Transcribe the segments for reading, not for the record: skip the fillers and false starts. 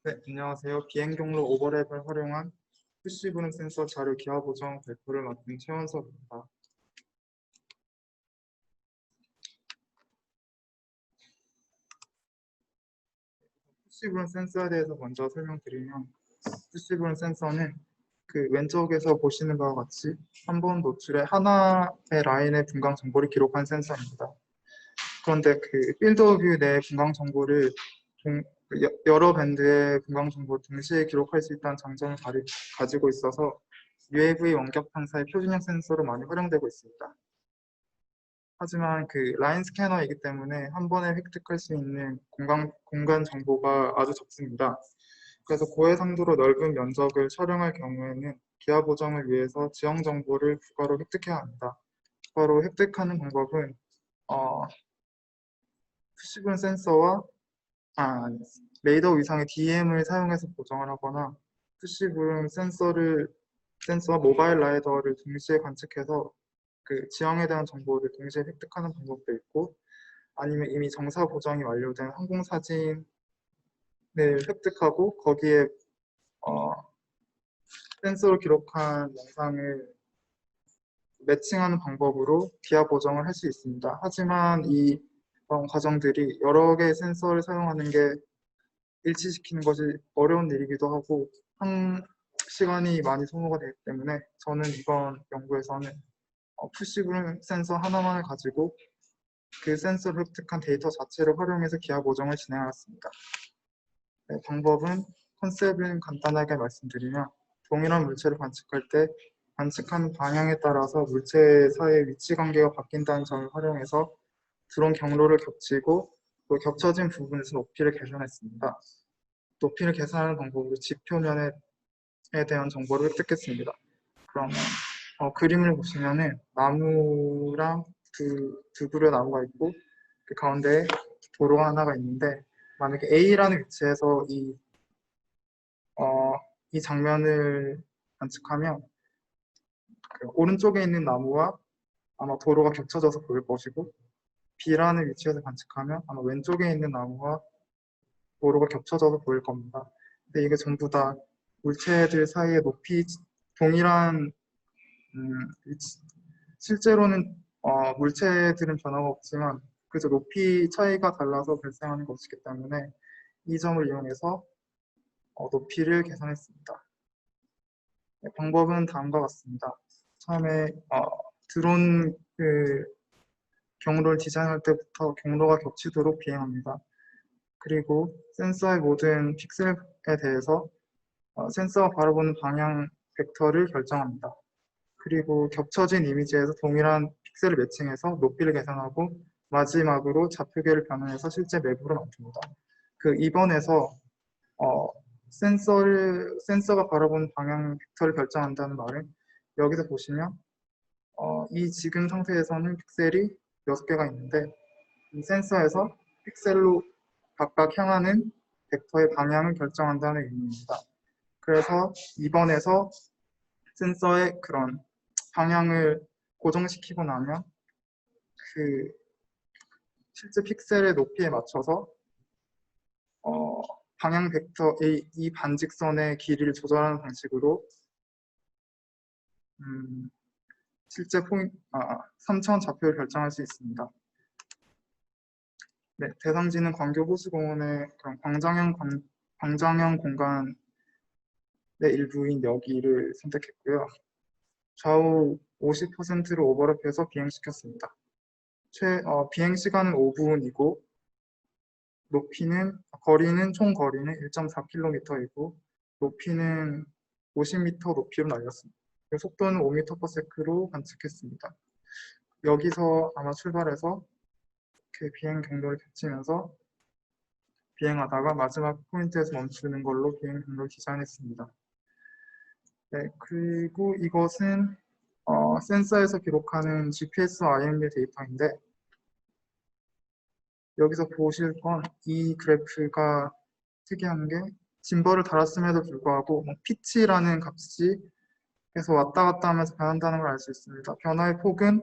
네, 안녕하세요. 비행 경로 오버랩을 활용한 푸시 브름 센서 자료 기하 보정 발표를 맡은 최원석입니다. 푸시 브름 센서에 대해서 먼저 설명드리면, 푸시 브름 센서는 그 왼쪽에서 보시는 것과 같이 한 번 노출에 하나의 라인의 분광 정보를 기록한 센서입니다. 그런데 그 필드 오브 뷰 내 분광 정보를 여러 밴드의 분광 정보를 동시에 기록할 수 있다는 장점을 가지고 있어서 UAV 원격 탐사의 표준형 센서로 많이 활용되고 있습니다. 하지만 그 라인 스캐너이기 때문에 한 번에 획득할 수 있는 공간 정보가 아주 적습니다. 그래서 고해상도로 넓은 면적을 촬영할 경우에는 기하 보정을 위해서 지형 정보를 부가로 획득해야 합니다. 부가로 획득하는 방법은 푸시분 센서와 레이더 위상의 DM을 사용해서 보정을 하거나 푸시분 센서와 모바일 라이더를 동시에 관측해서 그 지형에 대한 정보를 동시에 획득하는 방법도 있고, 아니면 이미 정사 보정이 완료된 항공 사진을 획득하고 거기에 센서로 기록한 영상을 매칭하는 방법으로 기하 보정을 할 수 있습니다. 하지만 이 과정들이 여러 개의 센서를 사용하는 게 일치시키는 것이 어려운 일이기도 하고 시간이 많이 소모가 되기 때문에 저는 이번 연구에서는 푸시블 센서 하나만을 가지고 그 센서를 획득한 데이터 자체를 활용해서 기하 보정을 진행하였습니다. 네, 방법은 컨셉은 간단하게 말씀드리면, 동일한 물체를 관측할 때 관측하는 방향에 따라서 물체 사이의 위치 관계가 바뀐다는 점을 활용해서 드론 경로를 겹치고 또 겹쳐진 부분에서 높이를 계산했습니다. 높이를 계산하는 방법으로 지표면에 대한 정보를 획득했습니다. 그러면 그림을 보시면은 나무랑 두 그루의 나무가 있고 그 가운데 도로가 하나가 있는데, 만약에 A라는 위치에서 이 장면을 관측하면 그 오른쪽에 있는 나무와 아마 도로가 겹쳐져서 보일 것이고, B라는 위치에서 관측하면 아마 왼쪽에 있는 나무와 도로가 겹쳐져서 보일 겁니다. 근데 이게 전부 다 물체들 사이의 높이 동일한 위치. 실제로는 물체들은 변화가 없지만 그저 높이 차이가 달라서 발생하는 것이기 때문에 이 점을 이용해서 높이를 계산했습니다. 네, 방법은 다음과 같습니다. 처음에 드론 경로를 디자인할 때부터 경로가 겹치도록 비행합니다. 그리고 센서의 모든 픽셀에 대해서 센서가 바라보는 방향 벡터를 결정합니다. 그리고 겹쳐진 이미지에서 동일한 픽셀을 매칭해서 높이를 계산하고 마지막으로 좌표계를 변환해서 실제 맵으로 만듭니다. 그 이번에서 센서가 바라보는 방향 벡터를 결정한다는 말은, 여기서 보시면 이 지금 상태에서는 픽셀이 6개가 있는데 이 센서에서 픽셀로 각각 향하는 벡터의 방향을 결정한다는 의미입니다. 그래서 이번에서 센서의 그런 방향을 고정시키고 나면 그 실제 픽셀의 높이에 맞춰서 방향 벡터의 이 반직선의 길이를 조절하는 방식으로 실제 3차원 좌표를 결정할 수 있습니다. 네, 대상지는 광교 호수공원의 그런 광장형 공간의 일부인 여기를 선택했고요. 좌우 50%로 오버랩해서 비행시켰습니다. 비행 시간은 5분이고 총 거리는 1.4km이고 높이는 50m 높이로 날렸습니다. 속도는 5m/s로 관측했습니다. 여기서 아마 출발해서 이렇게 비행 경로를 겹치면서 비행하다가 마지막 포인트에서 멈추는 걸로 비행 경로를 디자인했습니다. 네, 그리고 이것은 센서에서 기록하는 GPS IMU 데이터인데, 여기서 보실 건 이 그래프가 특이한 게 짐벌을 달았음에도 불구하고 피치라는 값이 계속 왔다 갔다 하면서 변한다는 걸 알 수 있습니다. 변화의 폭은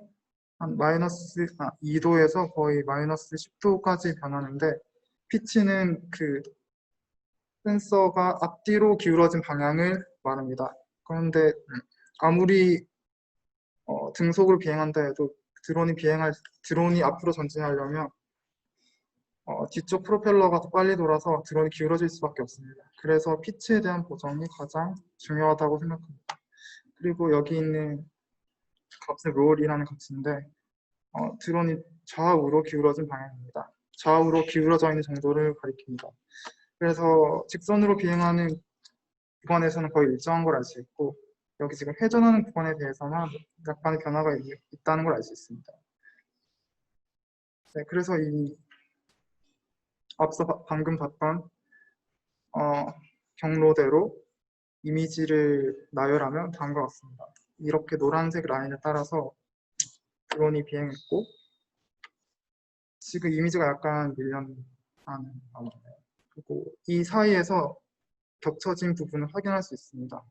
한 마이너스 2도에서 거의 마이너스 10도까지 변하는데, 피치는 그 센서가 앞뒤로 기울어진 방향을 말합니다. 그런데 아무리 등속으로 비행한다 해도 드론이 앞으로 전진하려면 뒤쪽 프로펠러가 더 빨리 돌아서 드론이 기울어질 수밖에 없습니다. 그래서 피치에 대한 보정이 가장 중요하다고 생각합니다. 그리고 여기 있는 값은 롤이라는 값인데 드론이 좌우로 기울어진 방향입니다. 좌우로 기울어져 있는 정도를 가리킵니다. 그래서 직선으로 비행하는 구간에서는 거의 일정한 걸 알 수 있고, 여기 지금 회전하는 구간에 대해서만 약간의 변화가 있다는 걸 알 수 있습니다. 네, 그래서 이 앞서 방금 봤던 경로대로 이미지를 나열하면 다음과 같습니다. 이렇게 노란색 라인을 따라서 드론이 비행했고, 지금 이미지가 약간 밀려나는 상황이에요. 그리고 이 사이에서 겹쳐진 부분을 확인할 수 있습니다.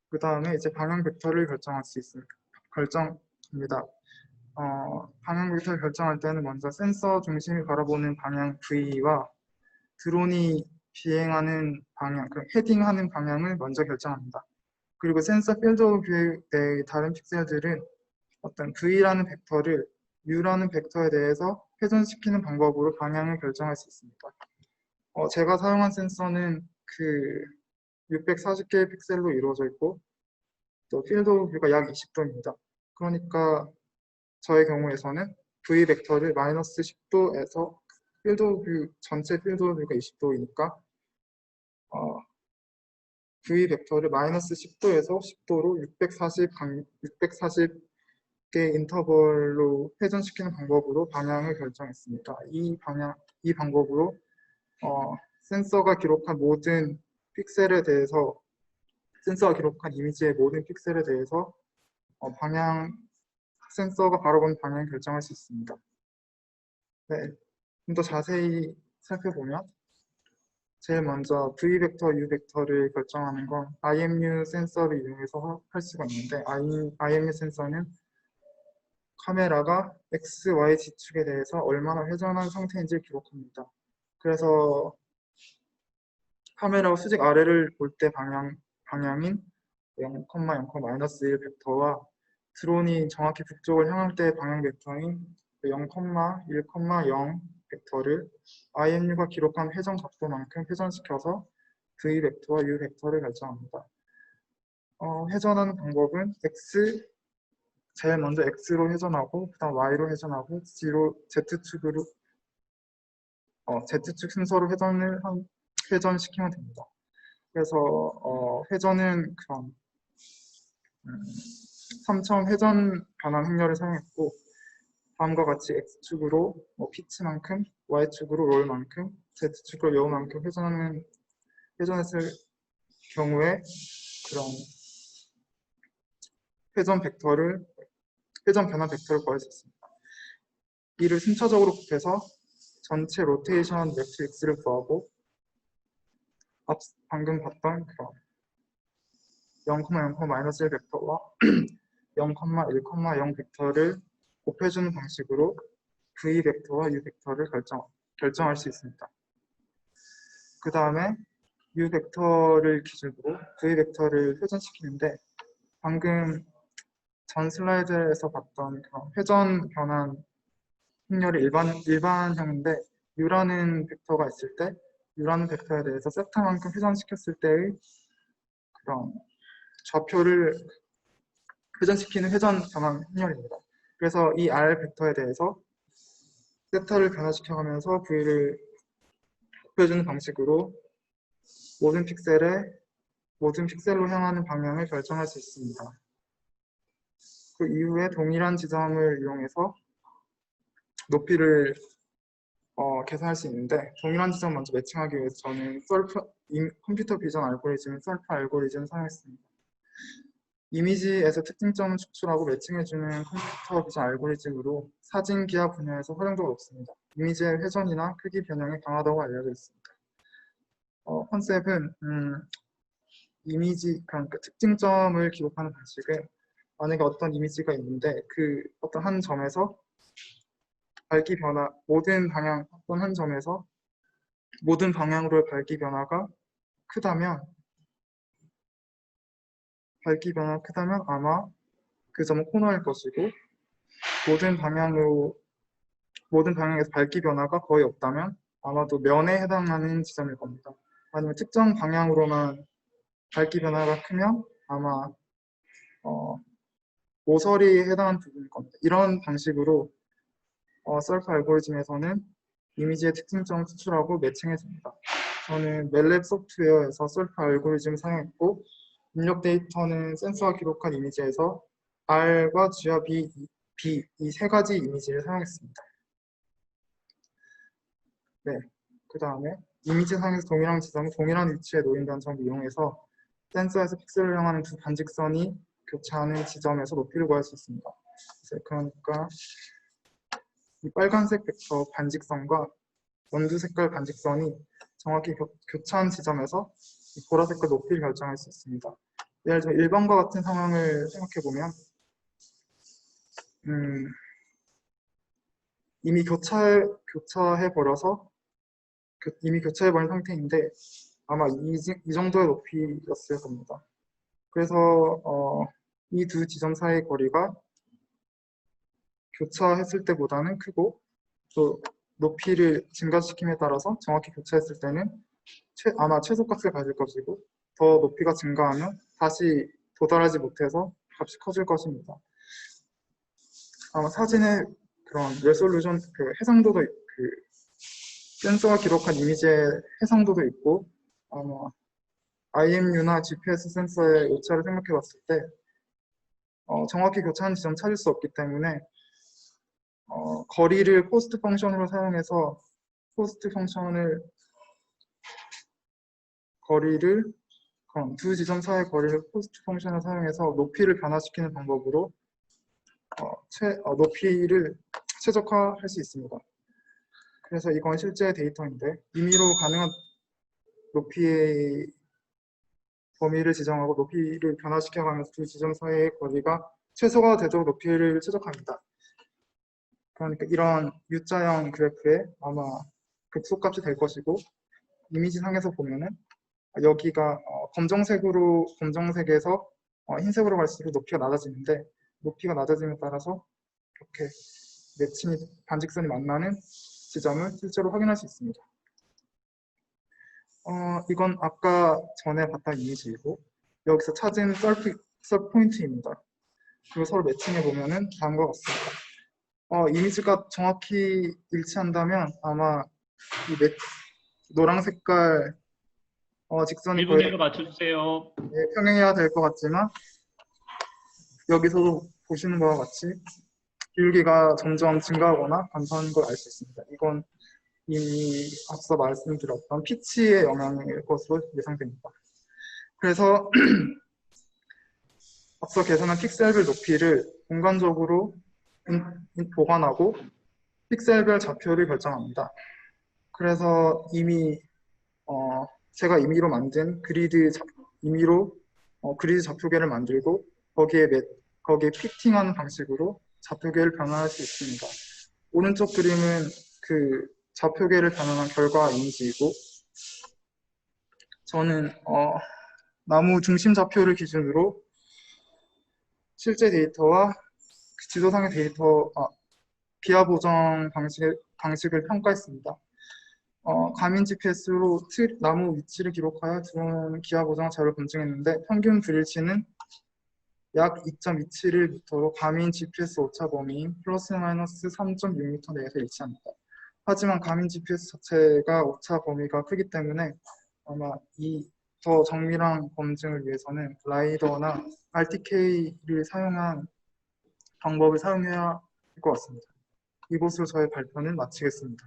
그 다음에 이제 방향 벡터를 결정할 수 있습니다. 방향 벡터를 결정할 때는 먼저 센서 중심이 바라보는 방향 V와 드론이 비행하는 방향, 헤딩하는 방향을 먼저 결정합니다. 그리고 센서 필드 오브 뷰 내의 다른 픽셀들은 어떤 V라는 벡터를 U라는 벡터에 대해서 회전시키는 방법으로 방향을 결정할 수 있습니다. 제가 사용한 센서는 그 640개의 픽셀로 이루어져 있고 또 필드 오브 뷰가 약 20도입니다. 그러니까 저의 경우에서는 V 벡터를 마이너스 10도에서 필드 오브 뷰, 전체 필드 오브 뷰가 20도이니까 V 벡터를 마이너스 10도에서 10도로 640개 인터벌로 회전시키는 방법으로 방향을 결정했습니다. 이 방법으로 센서가 기록한 모든 픽셀에 대해서 센서가 기록한 이미지의 모든 픽셀에 대해서 센서가 바라보는 방향을 결정할 수 있습니다. 네, 좀 더 자세히 살펴보면 제일 먼저 V 벡터, U 벡터를 결정하는 건 IMU 센서를 이용해서 할 수가 있는데 IMU 센서는 카메라가 X, Y 지축에 대해서 얼마나 회전한 상태인지를 기록합니다. 그래서 카메라가 수직 아래를 볼 때 방향인 0,0,-1 벡터와 드론이 정확히 북쪽을 향할 때 방향 벡터인 0,1,0 벡터를 IMU가 기록한 회전 각도만큼 회전시켜서 V 벡터와 U 벡터를 결정합니다. 회전하는 방법은 제일 먼저 X로 회전하고 그 다음 Y로 회전하고 Z축 순서로 회전시키면 됩니다. 그래서 회전은 그런 3차원 회전 변환 행렬을 사용했고 다음과 같이 X축으로 피치만큼, Y축으로 롤만큼, Z축으로 여우만큼 회전했을 경우에 그런 회전 변환 벡터를 구할 수 있습니다. 이를 순차적으로 곱해서 전체 로테이션 매트릭스를 구하고 방금 봤던 그런 0,0,-1 벡터와 0,1,0 벡터를 곱해주는 방식으로 V 벡터와 U 벡터를 결정할 수 있습니다. 그 다음에 U 벡터를 기준으로 V 벡터를 회전시키는데 방금 전 슬라이드에서 봤던 그런 회전 변환 행렬이 일반형인데 U라는 벡터가 있을 때 U라는 벡터에 대해서 세타만큼 회전시켰을 때의 그런 좌표를 회전시키는 회전 변환 행렬입니다. 그래서 이 R 벡터에 대해서 세타를 변화시켜가면서 V를 곱해주는 방식으로 모든 픽셀로 향하는 방향을 결정할 수 있습니다. 그 이후에 동일한 지점을 이용해서 높이를 계산할 수 있는데 동일한 지점 먼저 매칭하기 위해서 저는 컴퓨터 비전 알고리즘인 썰프 알고리즘을 사용했습니다. 이미지에서 특징점을 추출하고 매칭해주는 컴퓨터 비전 알고리즘으로 사진 기하 분야에서 활용도가 높습니다. 이미지의 회전이나 크기 변형에 강하다고 알려져 있습니다. 컨셉은 그러니까 특징점을 기록하는 방식은 만약에 어떤 이미지가 있는데 그 어떤 한 점에서 밝기 변화, 모든 방향 어떤 한 점에서 모든 방향으로의 밝기 변화가 크다면 아마 그 점은 코너일 것이고, 모든 방향에서 밝기 변화가 거의 없다면 아마도 면에 해당하는 지점일 겁니다. 아니면 특정 방향으로만 밝기 변화가 크면 아마 모서리에 해당하는 부분일 겁니다. 이런 방식으로 썰프 알고리즘에서는 이미지의 특징점을 추출하고 매칭해줍니다. 저는 멜랩 소프트웨어에서 썰프 알고리즘을 사용했고, 입력 데이터는 센서가 기록한 이미지에서 R과 G와 B 이 세 가지 이미지를 사용했습니다. 네, 그 다음에 이미지상에서 동일한 지점이 동일한 위치에 놓인다는 점을 이용해서 센서에서 픽셀을 향하는 두 반직선이 교차하는 지점에서 높이를 구할 수 있습니다. 그러니까 이 빨간색 벡터 반직선과 연두 색깔 반직선이 정확히 교차한 지점에서 이 보라색깔 높이를 결정할 수 있습니다. 예를 들어 1번과 같은 상황을 생각해보면 이미 교차해버려서 이미 교차해버린 상태인데 아마 이 정도의 높이였을 겁니다. 그래서 이 두 지점 사이의 거리가 교차했을 때보다는 크고, 또 높이를 증가시킴에 따라서 정확히 교차했을 때는 아마 최소값을 가질 것이고, 더 높이가 증가하면 다시 도달하지 못해서 값이 커질 것입니다. 아마 사진의 그런 레솔루션, 해상도도, 센서가 기록한 이미지의 해상도도 있고, 아마 IMU나 GPS 센서의 오차를 생각해 봤을 때 정확히 교차한 지점 찾을 수 없기 때문에 거리를 코스트 펑션으로 사용해서 두 지점 사이의 거리를 코스트 펑션을 사용해서 높이를 변화시키는 방법으로 높이를 최적화할 수 있습니다. 그래서 이건 실제 데이터인데 임의로 가능한 높이의 범위를 지정하고 높이를 변화시켜가면서 두 지점 사이의 거리가 최소가 되도록 높이를 최적화합니다. 그러니까 이런 U자형 그래프에 아마 극소값이 될 것이고, 이미지 상에서 보면은 여기가 검정색에서 흰색으로 갈수록 높이가 낮아지는데, 높이가 낮아짐에 따라서 이렇게 반직선이 만나는 지점을 실제로 확인할 수 있습니다. 이건 아까 전에 봤던 이미지이고, 여기서 찾은 썰 포인트입니다. 그리고 서로 매칭해 보면은 다음과 같습니다. 이미지가 정확히 일치한다면 아마 이 노랑 색깔 직선이 1분 내로 맞춰주세요. 평행해야 될 것 같지만, 여기서도 보시는 바와 같이 기울기가 점점 증가하거나 감소하는 걸 알 수 있습니다. 이건 이미 앞서 말씀드렸던 피치의 영향일 것으로 예상됩니다. 그래서 앞서 계산한 픽셀별 높이를 공간적으로 보관하고 픽셀별 좌표를 결정합니다. 그래서 제가 임의로 만든 그리드 좌표계를 만들고 거기에 피팅하는 방식으로 좌표계를 변환할 수 있습니다. 오른쪽 그림은 그 좌표계를 변환한 결과 이미지이고, 저는 나무 중심 좌표를 기준으로 실제 데이터와 지도상의 비하 보정 방식을 평가했습니다. 가민 GPS로 나무 위치를 기록하여 들어오는 기하 보정 자료를 검증했는데, 평균 불일치는 약 2.27m로 가민 GPS 오차 범위인 플러스 마이너스 3.6m 내에서 일치합니다. 하지만 가민 GPS 자체가 오차 범위가 크기 때문에 아마 이 더 정밀한 검증을 위해서는 라이더나 RTK를 사용한 방법을 사용해야 할 것 같습니다. 이것으로 저의 발표는 마치겠습니다.